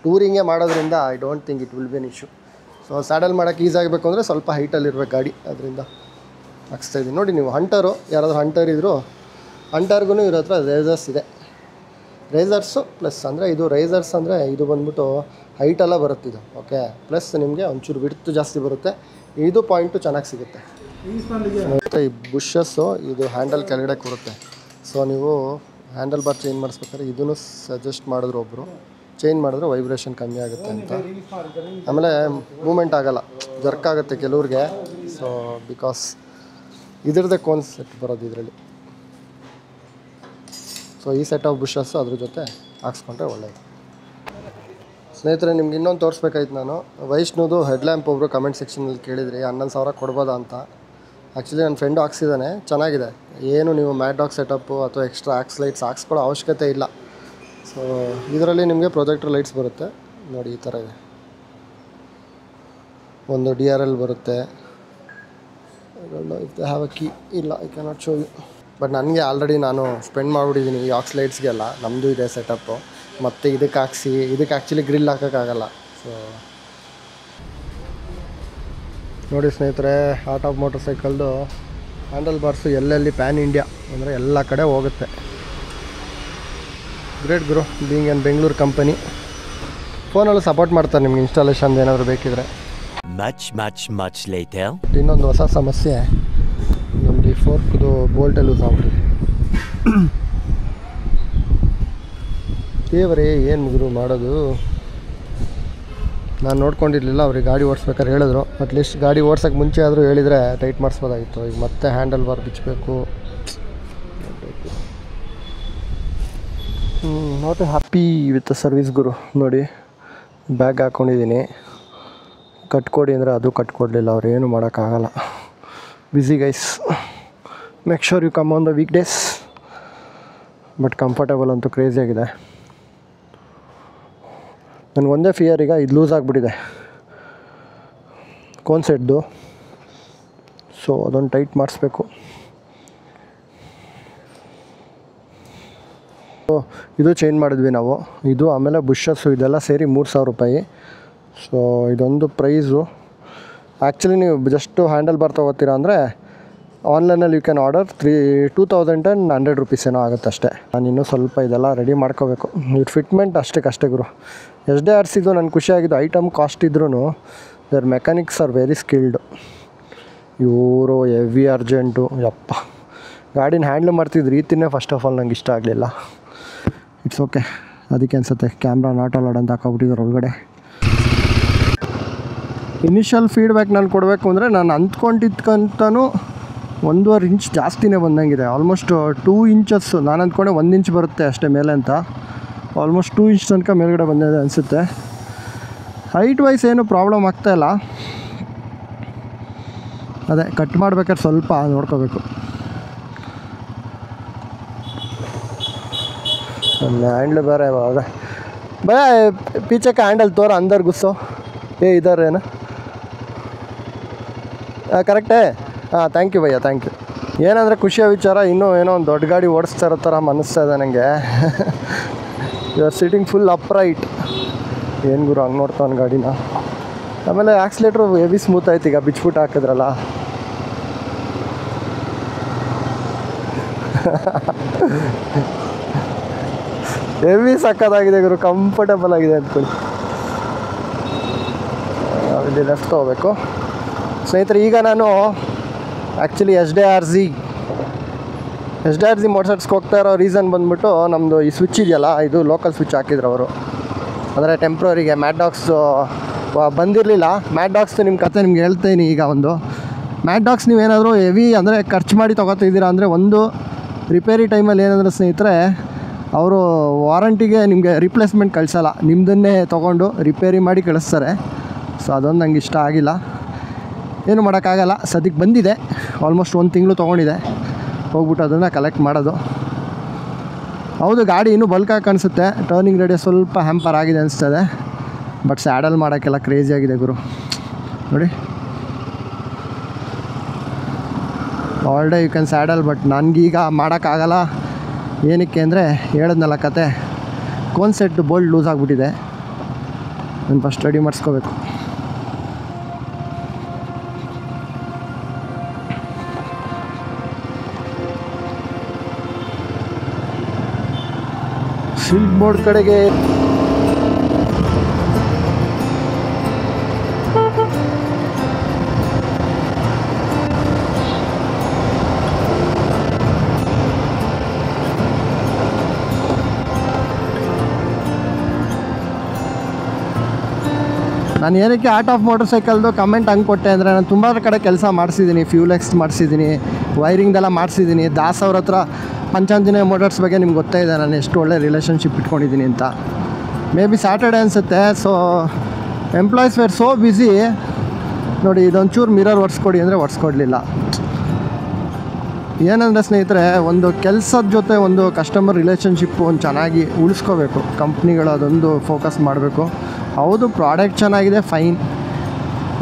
ಟೂರಿಂಗೇ ಮಾಡೋದ್ರಿಂದ I don't think it will be an issue. So saddle ಮಾಡೋಕ್ಕೆ ಈಸಿ ಆಗಬೇಕು ಅಂದರೆ ಸ್ವಲ್ಪ ಹೈಟಲ್ಲಿರ್ಬೇಕು ಗಾಡಿ, ಅದರಿಂದ ಹಾಕ್ಸ್ತಾಯಿದ್ದೀನಿ. ನೋಡಿ ನೀವು ಹಂಟರು, ಯಾರಾದರೂ ಹಂಟರ್ ಇದ್ದರೂ ಹಂಟರ್ಗೂ ಇರೋ ಹತ್ರ ರೇಸರ್ಸ್ ಇದೆ. ರೇಸರ್ಸು ಪ್ಲಸ್ ಅಂದರೆ ಇದು ರೇಸರ್ಸ್ ಅಂದರೆ ಇದು ಬಂದ್ಬಿಟ್ಟು ಹೈಟೆಲ್ಲ ಬರುತ್ತೆ ಇದು. ಓಕೆ, ಪ್ಲಸ್ ನಿಮಗೆ ಒಂಚೂರು ವಿಡ್ತ್ ಜಾಸ್ತಿ ಬರುತ್ತೆ. ಇದು ಪಾಯಿಂಟು ಚೆನ್ನಾಗಿ ಸಿಗುತ್ತೆ. ಮತ್ತು ಈ ಬುಷಸ್ಸು ಇದು ಹ್ಯಾಂಡಲ್ ಕೆಳಗಡೆ ಕೊಡುತ್ತೆ. ಸೊ ನೀವು ಹ್ಯಾಂಡಲ್ ಬಾರ್ ಚೇಂಜ್ ಮಾಡಿಸ್ಬೇಕಾದ್ರೆ ಇದನ್ನು ಸಜೆಸ್ಟ್ ಮಾಡಿದ್ರು ಒಬ್ಬರು, ಚೇಂಜ್ ಮಾಡಿದ್ರೆ ವೈಬ್ರೇಷನ್ ಕಮ್ಮಿ ಆಗುತ್ತೆ ಅಂತ. ಆಮೇಲೆ ಮೂಮೆಂಟ್ ಆಗೋಲ್ಲ, ಜರ್ಕ್ ಆಗುತ್ತೆ ಕೆಲವ್ರಿಗೆ. ಸೊ ಬಿಕಾಸ್ ಇದ್ರದ್ದೇ ಕಾನ್ಸೆಪ್ಟ್ ಬರೋದು ಇದರಲ್ಲಿ. ಸೊ ಈ ಸೆಟ್ ಆಫ್ ಬುಷಸ್ಸು ಅದ್ರ ಜೊತೆ ಹಾಕ್ಸ್ಕೊಂಡ್ರೆ ಒಳ್ಳೆಯದು. ಸ್ನೇಹಿತರೆ ನಿಮ್ಗೆ ಇನ್ನೊಂದು ತೋರಿಸ್ಬೇಕಾಯ್ತು ನಾನು. ವೈಷ್ಣುದು ಹೆಡ್ಲ್ಯಾಂಪ್ ಒಬ್ಬರು ಕಮೆಂಟ್ ಸೆಕ್ಷನಲ್ಲಿ ಕೇಳಿದ್ರಿ 11,000 ಕೊಡ್ಬೋದಾ ಅಂತ. ಆ್ಯಕ್ಚುಲಿ ನನ್ನ ಫ್ರೆಂಡು ಹಾಕ್ಸಿದ್ದಾನೆ, ಚೆನ್ನಾಗಿದೆ. ಏನು ನೀವು ಮ್ಯಾಟ್ ಡಾಗ್ ಸೆಟಪ್ಪು ಅಥವಾ ಎಕ್ಸ್ಟ್ರಾ ಆಕ್ಸ್ ಲೈಟ್ಸ್ ಹಾಕ್ಸ್ಕೊಳ್ಳೋ ಅವಶ್ಯಕತೆ ಇಲ್ಲ. ಸೊ ಇದರಲ್ಲಿ ನಿಮಗೆ ಪ್ರೊಜೆಕ್ಟರ್ ಲೈಟ್ಸ್ ಬರುತ್ತೆ ನೋಡಿ, ಈ ಥರ ಇದೆ. ಒಂದು DRL ಬರುತ್ತೆ. If they have a key ಇಲ್ಲ, I cannot show you. But ನನಗೆ ಆಲ್ರೆಡಿ ನಾನು ಸ್ಪೆಂಡ್ ಮಾಡಿಬಿಟ್ಟಿದ್ದೀನಿ ಈ ಆಕ್ಸ್ ಲೈಟ್ಸ್ಗೆಲ್ಲ. ನಮ್ಮದು ಇದೆ ಸೆಟಪ್ಪು. ಮತ್ತು ಇದಕ್ಕೆ ಹಾಕ್ಸಿ, ಇದಕ್ಕೆ ಆ್ಯಕ್ಚುಲಿ ಗ್ರಿಲ್ ಹಾಕೋಕ್ಕಾಗಲ್ಲ. ಸೊ ನೋಡಿ ಸ್ನೇಹಿತರೆ, ಆರ್ಟ್ ಆಫ್ ಮೋಟರ್ ಸೈಕಲ್ದು ಹ್ಯಾಂಡಲ್ ಬಾರ್ಸು ಎಲ್ಲೆಲ್ಲಿ ಪ್ಯಾನ್ ಇಂಡಿಯಾ ಅಂದರೆ ಎಲ್ಲ ಕಡೆ ಹೋಗುತ್ತೆ. ಗ್ರೇಟ್ ಗುರು, ಬೀಯಿಂಗ್ ಆನ್ ಬೆಂಗಳೂರು ಕಂಪನಿ. ಫೋನಲ್ಲೂ ಸಪೋರ್ಟ್ ಮಾಡ್ತಾರೆ ನಿಮ್ಗೆ ಇನ್ಸ್ಟಾಲೇಷನ್ ಏನಾದರೂ ಬೇಕಿದ್ರೆ. ಇನ್ನೊಂದು ಹೊಸ ಸಮಸ್ಯೆ, ನಮ್ಮದು ಈ ಫೋರ್ಕ್ದು ಬೋಲ್ಟೇ ಲೂಸ್ ಆಗ್ಬಿಟ್ಟಿದೆ. ದೇವರೇ ಏನು ಗುರು ಮಾಡೋದು. ನಾನು ನೋಡ್ಕೊಂಡಿರಲಿಲ್ಲ, ಅವ್ರಿಗೆ ಗಾಡಿ ಓಡಿಸ್ಬೇಕಾದ್ರೆ ಹೇಳಿದ್ರು. ಅಟ್ಲೀಸ್ಟ್ ಗಾಡಿ ಓಡ್ಸೋಕ್ಕೆ ಮುಂಚೆ ಆದರೂ ಹೇಳಿದರೆ ಟೈಟ್ ಮಾಡಿಸ್ಬೋದಾಗಿತ್ತು. ಈಗ ಮತ್ತೆ ಹ್ಯಾಂಡಲ್ ಬಾರ್ ಬಿಚ್ಚಬೇಕು. ನಾಟ್ ಹ್ಯಾಪಿ ವಿತ್ ಸರ್ವಿಸ್ ಗುರು. ನೋಡಿ ಬ್ಯಾಗ್ ಹಾಕ್ಕೊಂಡಿದ್ದೀನಿ, ಕಟ್ಕೊಡಿ ಅಂದರೆ ಅದು ಕಟ್ಕೊಡ್ಲಿಲ್ಲ. ಅವ್ರು ಏನು ಮಾಡೋಕ್ಕಾಗಲ್ಲ. Busy guys, make sure you come on the weekdays. But comfortable ಅಂತೂ ಕ್ರೇಜಿ ಆಗಿದೆ. ನನಗೊಂದೇ ಫಿಯರ್, ಈಗ ಇದು ಲೂಸ್ ಆಗಿಬಿಟ್ಟಿದೆ ಕೋನ್ ಸೆಟ್ದು. ಸೊ ಅದೊಂದು ಟೈಟ್ ಮಾಡಿಸ್ಬೇಕು. ಇದು ಚೇಂಜ್ ಮಾಡಿದ್ವಿ ನಾವು. ಇದು ಆಮೇಲೆ ಬುಷಸ್ಸು ಇದೆಲ್ಲ ಸೇರಿ 3,000 ರೂಪಾಯಿ. ಸೊ ಇದೊಂದು ಪ್ರೈಸು. ಆ್ಯಕ್ಚುಲಿ ನೀವು ಜಸ್ಟು ಹ್ಯಾಂಡಲ್ ಬಾರ್ ತೊಗೋತೀರಾ ಅಂದರೆ ಆನ್ಲೈನಲ್ಲಿ ಯು ಕ್ಯಾನ್ ಆರ್ಡರ್ 2,100 ರೂಪೀಸ್ ಏನೋ ಆಗುತ್ತೆ ಅಷ್ಟೇ. ನಾನು ಇನ್ನೂ ಸ್ವಲ್ಪ ಇದೆಲ್ಲ ರೆಡಿ ಮಾಡ್ಕೋಬೇಕು. ಇದು ಫಿಟ್ಮೆಂಟ್ ಅಷ್ಟೇ ಗುರು. SDRCದು ನನಗೆ ಖುಷಿಯಾಗಿದ್ದು, ಐಟಮ್ ಕಾಸ್ಟ್ ಇದ್ರೂ their mechanics are very skilled. ಇವರು ಹೆವಿ ಅರ್ಜೆಂಟು. ಯಪ್ಪ, ಗಾಡಿನ ಹ್ಯಾಂಡ್ಲ್ ಮಾಡ್ತಿದ್ದ ರೀತಿಯೇ ಫಸ್ಟ್ ಆಫ್ ಆಲ್ ನಂಗೆ ಇಷ್ಟ ಆಗಲಿಲ್ಲ. ಇಟ್ಸ್ ಓಕೆ, ಅದಕ್ಕೆ ಅನಿಸುತ್ತೆ ಕ್ಯಾಮ್ರಾ ನಾಟ್ ಅಲೌಡ್ ಅಂತ ಹಾಕೋಬಿಟ್ಟಿದ್ರು ಒಳಗಡೆ. ಇನಿಷಿಯಲ್ ಫೀಡ್ಬ್ಯಾಕ್ ನಾನು ಕೊಡಬೇಕು ಅಂದರೆ, ನಾನು ಅಂದ್ಕೊಂಡಿದ್ಕಂತನೂ 1.5 ಇಂಚ್ ಜಾಸ್ತಿನೇ ಬಂದಂಗಿದೆ. Almost 2 inches. ನಾನು ಅಂದ್ಕೊಂಡೆ 1 ಇಂಚ್ ಬರುತ್ತೆ ಅಷ್ಟೇ ಮೇಲೆ ಅಂತ. ಆಲ್ಮೋಸ್ಟ್ 2 ಇಂಚ್ ತನಕ ಮೇಲ್ಗಡೆ ಬಂದಿದೆ ಅನಿಸುತ್ತೆ. ಹೈಟ್ ವೈಸ್ ಏನು ಪ್ರಾಬ್ಲಮ್ ಆಗ್ತಾಯಿಲ್ಲ. ಅದೇ ಕಟ್ ಮಾಡ್ಬೇಕಾದ್ರೆ ಸ್ವಲ್ಪ ನೋಡ್ಕೋಬೇಕು. ಹ್ಯಾಂಡ್ಲ್ ಬೇರೆ ಬರ ಪೀಚಕ್ಕೆ ಹ್ಯಾಂಡಲ್ ತೋರ ಅಂದರ್ ಗುಸ್ಸೋ ಇದಾರೆ ಏನು ಕರೆಕ್ಟೇ. ಹಾಂ, ಥ್ಯಾಂಕ್ ಯು ಭಯ್ಯ, ಥ್ಯಾಂಕ್ ಯು. ಏನಂದರೆ ಖುಷಿಯ ವಿಚಾರ, ಇನ್ನೂ ಏನೋ ಒಂದು ದೊಡ್ಡ ಗಾಡಿ ಓಡಿಸ್ತಾ ಇರೋ ಥರ ಅನ್ನಿಸ್ತಾ ಇದೆ ನನಗೆ. You are sitting full upright. ಏನು ಗುರು ಹಂಗೆ ನೋಡ್ತಾನೆ ಗಾಡಿನ. ಆಮೇಲೆ ಆಕ್ಸಿಲೇಟ್ರು ಹೆವಿ ಸ್ಮೂತ್ ಆಯ್ತು ಈಗ, ಬಿಚ್ಬಿಟ್ಟು ಹಾಕಿದ್ರಲ್ಲ. ಹೆವಿ ಸಕ್ಕತ್ತಾಗಿದೆ ಗುರು, ಕಂಫರ್ಟಬಲ್ ಆಗಿದೆ ಅಂದ್ಕೊಳ್ಳಿ. ಇಲ್ಲಿ ಲೆಫ್ಟ್ ತೊಗೋಬೇಕು ಸ್ನೇಹಿತರೆ. ಈಗ ನಾನು actually S D R Z ಮೋಟರ್ಸ್ಗೆ ಹೋಗ್ತಾ ಇರೋ ರೀಸನ್ ಬಂದ್ಬಿಟ್ಟು ನಮ್ಮದು ಈ ಸ್ವಿಚ್ ಇದೆಯಲ್ಲ, ಇದು ಲೋಕಲ್ ಸ್ವಿಚ್ ಹಾಕಿದ್ರು ಅವರು. ಅಂದರೆ ಟೆಂಪ್ರವರಿಗೆ ಮ್ಯಾಟ್ ಡಾಗ್ಸ್ ಬಂದಿರಲಿಲ್ಲ. ಮ್ಯಾಟ್ ಡಾಗ್ಸ್ ನಿಮ್ಮ ಕತೆ ನಿಮ್ಗೆ ಹೇಳ್ತೀನಿ. ಈಗ ಒಂದು ಮ್ಯಾಟ್ ಡಾಗ್ಸ್ ನೀವೇನಾದರೂ ಹೆವಿ ಅಂದರೆ ಖರ್ಚು ಮಾಡಿ ತೊಗೋತಿದ್ದೀರಾ ಅಂದರೆ, ಒಂದು ರಿಪೇರಿ ಟೈಮಲ್ಲಿ ಏನಂದರೆ ಸ್ನೇಹಿತರೆ, ಅವರು ವಾರಂಟಿಗೆ ನಿಮಗೆ ರಿಪ್ಲೇಸ್ಮೆಂಟ್ ಕಳಿಸಲ್ಲ, ನಿಮ್ಮದನ್ನೇ ತೊಗೊಂಡು ರಿಪೇರಿ ಮಾಡಿ ಕಳಿಸ್ತಾರೆ. ಸೊ ಅದೊಂದು ನಂಗೆ ಇಷ್ಟ ಆಗಿಲ್ಲ. ಏನು ಮಾಡೋಕ್ಕಾಗಲ್ಲ, ಸದ್ಯಕ್ಕೆ ಬಂದಿದೆ. ಆಲ್ಮೋಸ್ಟ್ 1 ತಿಂಗಳು ತೊಗೊಂಡಿದೆ. ಹೋಗ್ಬಿಟ್ಟು ಅದನ್ನು ಕಲೆಕ್ಟ್ ಮಾಡೋದು. ಹೌದು, ಗಾಡಿ ಇನ್ನೂ ಬಲ್ಕಾಗಿ ಕಾಣಿಸುತ್ತೆ. ಟರ್ನಿಂಗ್ ರೇಡಿಯಸ್ ಸ್ವಲ್ಪ ಹ್ಯಾಂಪರ್ ಆಗಿದೆ ಅನಿಸ್ತದೆ. ಬಟ್ ಸ್ಯಾಡಲ್ ಮಾಡೋಕ್ಕೆಲ್ಲ ಕ್ರೇಜಿಯಾಗಿದೆ ಗುರು. ನೋಡಿ, all day you can saddle. But ನನಗೀಗ ಮಾಡೋಕ್ಕಾಗಲ್ಲ. ಏನಕ್ಕೆ ಅಂದರೆ ಹೇಳಿದ್ನಲ್ಲ ಕತೆ, ಕೋನ್ ಸೆಟ್ ಬೋಲ್ಟ್ ಲೂಸ್ ಆಗಿಬಿಟ್ಟಿದೆ. ನಾನು ಫಸ್ಟ್ ರೆಡಿ ಮಾಡಿಸ್ಕೋಬೇಕು. ಸಿಲ್ಕ್ ಬೋರ್ಡ್ ಕಡೆಗೆ ನಾನು ಏನಕ್ಕೆ ಆರ್ಟ್ ಆಫ್ ಮೋಟರ್ ಸೈಕಲ್ದು ಕಮೆಂಟ್ ಹಂಗೆ ಕೊಟ್ಟೆ ಅಂದರೆ, ನಾನು ತುಂಬ ಕಡೆ ಕೆಲಸ ಮಾಡಿಸಿದ್ದೀನಿ. ಫ್ಯೂಲೆಕ್ಸ್ ಮಾಡಿಸಿದ್ದೀನಿ, ವೈರಿಂಗ್ದೆಲ್ಲ ಮಾಡಿಸಿದ್ದೀನಿ. ದಾಸ್ ಅವ್ರ ಹತ್ರ ಪಂಚಾಂಜನೇಯ ಮೋಟರ್ಸ್ ಬಗ್ಗೆ ನಿಮ್ಗೆ ಗೊತ್ತೇ ಇದೆ ನಾನು ಎಷ್ಟು ಒಳ್ಳೆ ರಿಲೇಷನ್ಶಿಪ್ ಇಟ್ಕೊಂಡಿದ್ದೀನಿ ಅಂತ. ಮೇ ಬಿ ಸ್ಯಾಟರ್ಡೆ ಅನಿಸುತ್ತೆ. So employees were so busy. ನೋಡಿ, ಇದೊಂಚೂರು ಮಿರರ್ ಒರೆಸ್ಕೊಡಿ ಅಂದರೆ ಒರೆಸ್ಕೊಡ್ಲಿಲ್ಲ. ಏನಂದರೆ ಸ್ನೇಹಿತರೆ, ಒಂದು ಕೆಲಸದ ಜೊತೆ ಒಂದು ಕಸ್ಟಮರ್ ರಿಲೇಷನ್ಶಿಪ್ಪು ಒಂದು ಚೆನ್ನಾಗಿ ಉಳಿಸ್ಕೋಬೇಕು ಕಂಪ್ನಿಗಳು. ಅದೊಂದು ಫೋಕಸ್ ಮಾಡಬೇಕು. ಹೌದು, ಪ್ರಾಡಕ್ಟ್ ಚೆನ್ನಾಗಿದೆ, ಫೈನ್.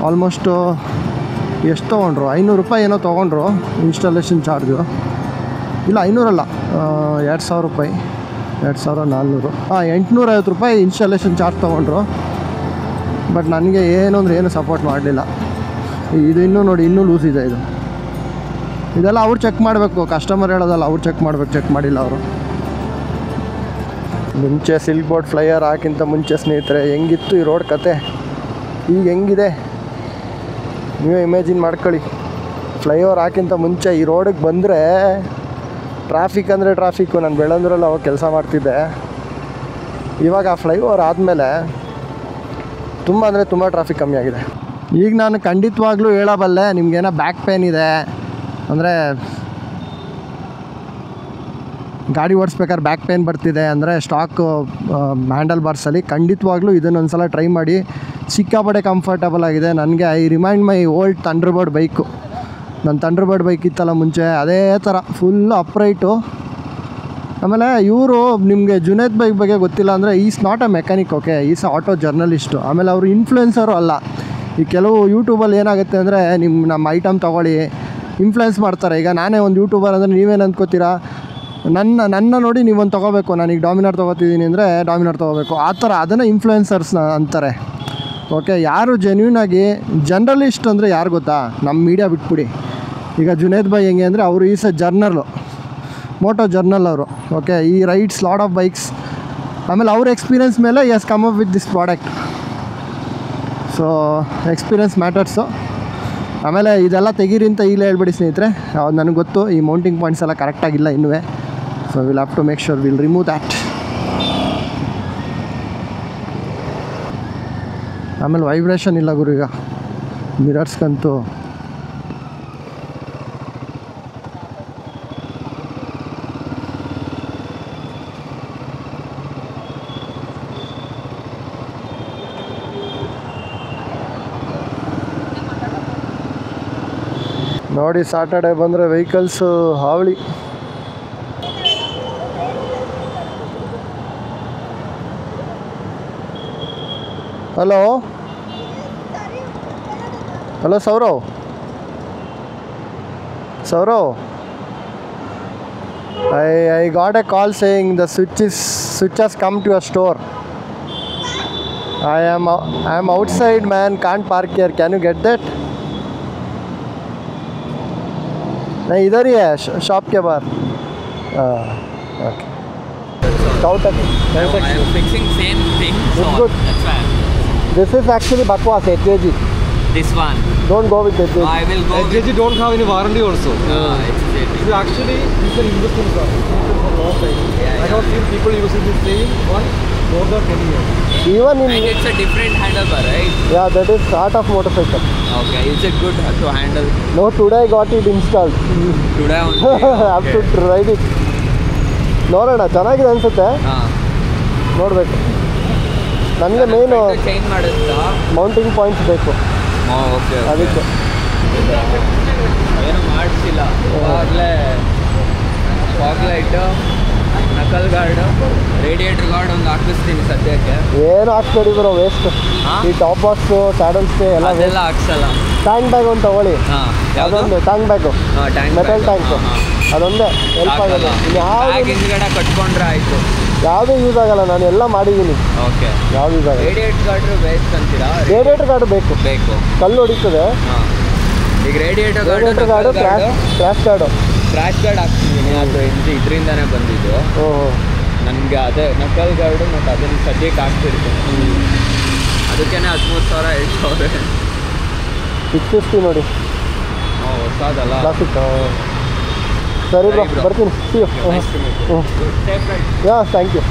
ಆಲ್ಮೋಸ್ಟು ಎಷ್ಟು ತೊಗೊಂಡ್ರು, 500 ರೂಪಾಯಿ ಏನೋ ತೊಗೊಂಡ್ರು ಇನ್ಸ್ಟಾಲೇಷನ್ ಚಾರ್ಜು. ಇಲ್ಲ, 500 ಅಲ್ಲ, 2000 ರೂಪಾಯಿ, 2400. 850 ರೂಪಾಯಿ ಇನ್ಸ್ಟಾಲೇಷನ್ ಚಾರ್ಜ್ ತೊಗೊಂಡ್ರು. ಬಟ್ ನನಗೆ ಏನು ಅಂದರೆ ಏನು ಸಪೋರ್ಟ್ ಮಾಡಲಿಲ್ಲ. ಇದು ಇನ್ನೂ ನೋಡಿ, ಇನ್ನೂ ಲೂಸ್ ಇದೆ ಇದು. ಇದೆಲ್ಲ ಅವ್ರು ಚೆಕ್ ಮಾಡಬೇಕು, ಕಸ್ಟಮರ್ ಹೇಳೋದಲ್ಲ, ಅವ್ರು ಚೆಕ್ ಮಾಡಬೇಕು. ಚೆಕ್ ಮಾಡಿಲ್ಲ ಅವರು. ಮುಂಚೆ ಸಿಲ್ಕ್ ಬೋರ್ಡ್ ಫ್ಲೈಯರ್ ಹಾಕಿಂತ ಮುಂಚೆ ಸ್ನೇಹಿತರೆ ಹೆಂಗಿತ್ತು ಈ ರೋಡ್ ಕತೆ, ಈಗ ಹೆಂಗಿದೆ ನೀವೇ ಇಮ್ಯಾಜಿನ್ ಮಾಡ್ಕೊಳ್ಳಿ. ಫ್ಲೈಓವರ್ ಹಾಕಿಂತ ಮುಂಚೆ ಈ ರೋಡಿಗೆ ಬಂದರೆ ಟ್ರಾಫಿಕ್ ಅಂದರೆ ಟ್ರಾಫಿಕ್ಕು. ನಾನು ಬೆಳ್ಳಂದ್ರಲ್ಲಿ ಅವಾಗ ಕೆಲಸ ಮಾಡ್ತಿದ್ದೆ. ಇವಾಗ ಆ ಫ್ಲೈಓವರ್ ಆದಮೇಲೆ ತುಂಬ ಅಂದರೆ ತುಂಬ ಟ್ರಾಫಿಕ್ ಕಮ್ಮಿ ಆಗಿದೆ. ಈಗ ನಾನು ಖಂಡಿತವಾಗ್ಲೂ ಹೇಳಬಲ್ಲೆ, ನಿಮಗೇನೋ ಬ್ಯಾಕ್ ಪೇನ್ ಇದೆ ಅಂದರೆ, ಗಾಡಿ ಓಡಿಸ್ಬೇಕಾದ್ರೆ ಬ್ಯಾಕ್ ಪೇನ್ ಬರ್ತಿದೆ ಅಂದರೆ, ಸ್ಟಾಕು ಹ್ಯಾಂಡಲ್ ಬಾರ್ಸಲ್ಲಿ ಖಂಡಿತವಾಗ್ಲೂ ಇದನ್ನೊಂದು ಸಲ ಟ್ರೈ ಮಾಡಿ. ಸಿಕ್ಕಾಪಟ್ಟೆ ಕಂಫರ್ಟಬಲ್ ಆಗಿದೆ. ನನಗೆ I remind my old Thunderbird bike. ನನ್ನ ಥಂಡರ್ಬರ್ಡ್ ಬೈಕ್ ಇತ್ತಲ್ಲ ಮುಂಚೆ, ಅದೇ ಥರ ಫುಲ್ ಅಪ್ರೈಟು. ಆಮೇಲೆ ಇವರು ನಿಮಗೆ ಜುನೇದ್ ಬೈಕ್ ಬಗ್ಗೆ ಗೊತ್ತಿಲ್ಲ ಅಂದರೆ, is not a mechanic, okay, is auto journalist. ಆಮೇಲೆ ಅವರು ಇನ್ಫ್ಲುಯೆನ್ಸರು ಅಲ್ಲ. ಈ ಕೆಲವು ಯೂಟ್ಯೂಬಲ್ಲಿ ಏನಾಗುತ್ತೆ ಅಂದರೆ, ನಮ್ಮ ಐಟಮ್ ತೊಗೊಳ್ಳಿ ಇನ್ಫ್ಲುಯೆನ್ಸ್ ಮಾಡ್ತಾರೆ. ಈಗ ನಾನೇ ಒಂದು ಯೂಟ್ಯೂಬರ್ ಅಂದರೆ ನೀವೇನು ಅಂದ್ಕೋತೀರಾ, ನನ್ನ ನೋಡಿ ನೀವೊಂದು ತೊಗೋಬೇಕು. ನಾನೀಗ ಡಾಮಿನಾರ್ ತೊಗೋತಿದ್ದೀನಿ ಅಂದರೆ ಡಾಮಿನಾರ್ ತೊಗೋಬೇಕು, ಆ ಥರ. ಅದನ್ನು ಇನ್ಫ್ಲುಯೆನ್ಸರ್ಸ್ನ ಅಂತಾರೆ. ಓಕೆ, ಯಾರು ಜೆನ್ಯೂನಾಗಿ ಜರ್ನಲಿಸ್ಟ್ ಅಂದರೆ ಯಾರು ಗೊತ್ತಾ, ನಮ್ಮ ಮೀಡಿಯಾ ಬಿಟ್ಬಿಡಿ. ಈಗ ಜುನೇದ್ ಬೈ ಹೆಂಗೆ ಅಂದರೆ, ಅವರು is a journal, moto journal ಅವರು. ಓಕೆ, ಈ ರೈಡ್ಸ್ ಲಾಟ್ ಆಫ್ ಬೈಕ್ಸ್. ಆಮೇಲೆ ಅವ್ರ ಎಕ್ಸ್ಪೀರಿಯನ್ಸ್ ಮೇಲೆ has come up with this product. So experience matters. ಆಮೇಲೆ ಇದೆಲ್ಲ ತೆಗೀರಿ ಅಂತ ಈಗಲೇ ಹೇಳ್ಬೇಡಿ ಸ್ನೇಹಿತರೆ, ಅದು ನನಗೆ ಗೊತ್ತು. ಈ ಮೌಂಟಿಂಗ್ ಪಾಯಿಂಟ್ಸ್ ಎಲ್ಲ ಕರೆಕ್ಟಾಗಿಲ್ಲ ಇನ್ನೂ. So we'll have to make sure we'll remove that. ಆಮೇಲೆ ವೈಬ್ರೇಷನ್ ಇಲ್ಲ ಗುರು ಈಗ ಮಿರರ್ಸ್ಗಂತೂ. ನೋಡಿ, ಸಾಟರ್ಡೆ ಬಂದರೆ ವೆಹಿಕಲ್ಸು ಹಾವಳಿ. Hello hello Saurav, I got a call saying the switch has come to your store. I am outside man, can't park here. Can you get that? नहीं, इधर ही है शॉप के बाहर. Okay. Kautex.
I am fixing same thing. So
It's good.
that's why.
This is actually Bakwas, HJG.
This one.
Don't go with HJG.
I will go with.
HJG don't have any warranty also.
It's
Actually, this is an investment car. For long time.
Yeah,
I have seen people using the same one more than 10 years.
Even
And
in,
it's a different handlebar, right?
yeah, that is art of motorcycle.
Okay, is it good to handle
No, today I got it installed.
today only?
I have to ride it. ನೋಡೋಣ ಚೆನ್ನಾಗಿದೆ ಅನಿಸುತ್ತೆ ನೋಡಬೇಕು ನನಗೆ ಮೇನು
change ಮಾಡುತ್ತಾ?
Mounting points ಬೇಕು
okay
ಅದಕ್ಕೆ
ಏನು ಮಾಡಿಸಿಲ್ಲ ಇವಾಗಲೇ fog light knuckle guard radiator guard ಒಂದು ಹಾಕಿಸ್ತೀನಿ ಸದ್ಯಕ್ಕೆ.
ಏನು ಹಾಕ್ಬೇಡಿ ಬರೋ ವೇಸ್ಟ್
ಹಾ?
ಈ ಟಾಪ್ ಬಾಕ್ಸು ಸ್ಯಾಡಲ್ ಸ್ಟೇ ಎಲ್ಲ
ಅದೆಲ್ಲ ಹಾಕ್ಸಲ್ಲ.
ಟ್ಯಾಂಕ್ ಬ್ಯಾಗ್ ಒಂದು ತಗೊಳ್ಳಿ
ಯಾವುದು?
ಅದೊಂದು ಟ್ಯಾಂಕ್ ಬ್ಯಾಗು ಮೆಟಲ್ ಟ್ಯಾಂಕು ಅದೊಂದೇ ಹೆಲ್ಪ್ ಆಗಲ್ಲ
ಬ್ಯಾಗ್ ಹಿಂದ್ಗಡೆ ಕಟ್ಕೊಂಡ್ರೆ ಆಯಿತು.
ಯಾವುದೇ ಯೂಸ್ ಆಗಲ್ಲ ನಾನು ಎಲ್ಲ ಮಾಡಿದ್ದೀನಿ
ಓಕೆ.
ಯಾವ್ದು ಯೂಸ್ ಆಗಲ್ಲ
ರೇಡಿಯೇಟರ್ ಗಾರ್ಡ್ರು ಬೇಸ್ಟ್ ಅಂತೀರಾ?
ರೇಡಿಯೇಟರ್ ಗಾರ್ಡು ಬೇಕು ಕಲ್ಲು ಹೊಡಿತದೆ
ಹಾಂ. ಈಗ radiator
radiator guard crash guard
crash guard ಹಾಕ್ತಿದ್ದೀನಿ. ಅದು ಇದರಿಂದನೇ ಬಂದಿದ್ದು.
ಹ್ಞೂ ಹ್ಞೂ
ನನಗೆ ಅದೇ ನಕಲ್ ಗಾರ್ಡು ಮತ್ತು ಅದನ್ನು ಸದ್ಯಕ್ಕೆ ಹಾಕ್ತಿರ್ತೀನಿ. ಅದಕ್ಕೇ 13,000 ಹೇಳ್ತವ್ರೆ.
650 ನೋಡಿ
ಹೊಸದಲ್ಲ.
ಕ್ಲಾಸಿಕ್ ಸರಿ ಬ್ರೋ ಬರ್ತೀನಿ see you
Nice to meet you.
ಹ್ಞೂ
Safe ride.
Yeah thank you